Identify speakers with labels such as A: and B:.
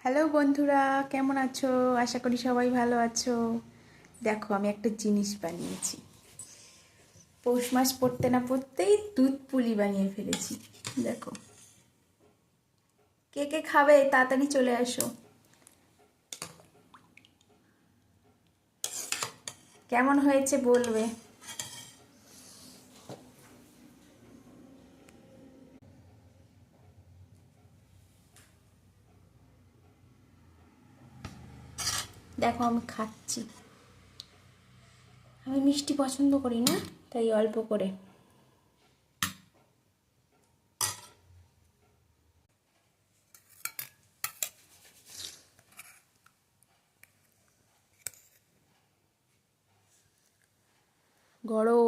A: Hello বন্ধুরা, কেমন আছো? আশা করি সবাই ভালো আছো। দেখো, আমি একটা জিনিস বানিয়েছি। পৌষ মাস পড়তে না পড়তেই দুধ পুলি বানিয়ে ফেলেছি। দেখো, কে কে খাবে তাড়াতাড়ি চলে আসো। কেমন হয়েছে বলবে। দেখো, আমি খাচ্ছি। আমি মিষ্টি পছন্দ করি না, তাই অল্প করে। গরম